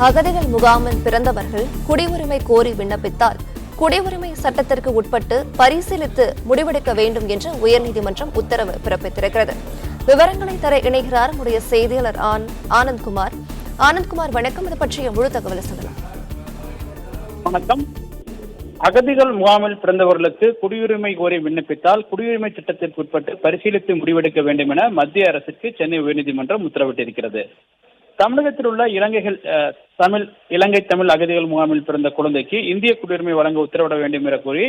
அகதிகள் முகாமில் பிறந்தவர்கள் குடியுரிமை கோரி விண்ணப்பித்தால் குடியுரிமை சட்டத்திற்கு உட்பட்டு பரிசீலித்து முடிவெடுக்க வேண்டும் என்று உயர்நீதிமன்றம் உத்தரவு பிறப்பித்திருக்கிறது. விவரங்களை தர இணைகிறார் நம்முடைய செய்தியாளர் ஆனந்த்குமார். ஆனந்த்குமார், வணக்கம். இது பற்றிய முழு தகவலை சொல்லலாம். வணக்கம். அகதிகள் முகாமில் பிறந்தவர்களுக்கு குடியுரிமை கோரி விண்ணப்பித்தால் குடியுரிமை சட்டத்திற்கு உட்பட்டு பரிசீலித்து முடிவெடுக்க வேண்டும் என மத்திய அரசுக்கு சென்னை உயர்நீதிமன்றம் உத்தரவிட்டிருக்கிறது. தமிழகத்தில் உள்ள இலங்கை தமிழ் அகதிகள் முகாமில் பிறந்த குழந்தைக்கு இந்திய குடியுரிமை வழங்க உத்தரவிட வேண்டும் என கூறி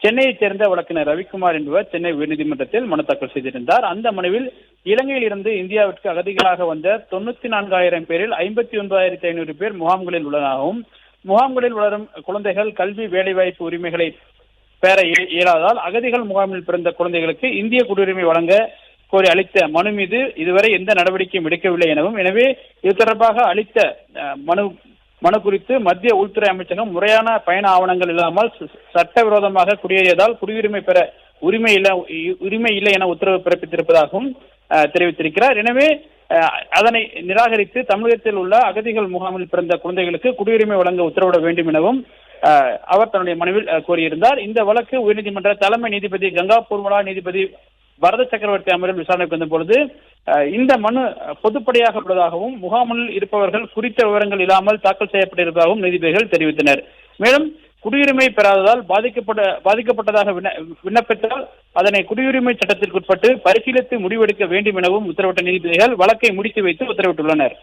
சென்னையைச் சேர்ந்த வழக்கறிஞர் ரவிக்குமார் என்பவர் சென்னை உயர்நீதிமன்றத்தில் மனு தாக்கல் செய்திருந்தார். அந்த மனுவில் இலங்கையில் இருந்து இந்தியாவிற்கு அகதிகளாக வந்த 94,000 பேரில் 59,500 பேர் முகாம்களில் உள்ளதாகவும், முகாம்களில் வளரும் குழந்தைகள் கல்வி வேலைவாய்ப்பு உரிமைகளை பெற இயலாதால் அகதிகள் முகாமில் பிறந்த குழந்தைகளுக்கு இந்திய குடியுரிமை வழங்க கோரி அளித்த மனு மீது இதுவரை எந்த நடவடிக்கையும் எடுக்கவில்லை எனவும், எனவே இது தொடர்பாக அளித்த மனு குறித்து மத்திய உள்துறை அமைச்சகம் முறையான பயண ஆவணங்கள் இல்லாமல் சட்டவிரோதமாக குடியேறியதால் குடியுரிமை பெற உரிமை இல்லை என உத்தரவு பிறப்பித்திருப்பதாகவும் தெரிவித்திருக்கிறார். எனவே அதனை நிராகரித்து தமிழகத்தில் உள்ள அகதிகள் முகாமில் பிறந்த குழந்தைகளுக்கு குடியுரிமை வழங்க உத்தரவிட வேண்டும் எனவும் அவர் தன்னுடைய மனுவில் கோரியிருந்தார். இந்த வழக்கு உயர்நீதிமன்ற தலைமை நீதிபதி கங்கா பூர்மலா, நீதிபதி பரத சக்கரவர்த்தி அமர்வில் விசாரணைக்கு வந்த பொழுது இந்த மனு பொதுப்படையாக உள்ளதாகவும், முகாமில் இருப்பவர்கள் குறித்த விவரங்கள் இல்லாமல் தாக்கல் செய்யப்பட்டிருப்பதாகவும் நீதிபதிகள் தெரிவித்தனர். மேலும் குடியுரிமை பெறாததால் பாதிக்கப்பட்டதாக விண்ணப்பித்தால் அதனை குடியுரிமை சட்டத்திற்குட்பட்டு பரிசீலித்து முடிவெடுக்க வேண்டும் எனவும் உத்தரவிட்ட நீதிபதிகள் வழக்கை முடித்து வைத்து உத்தரவிட்டுள்ளனர்.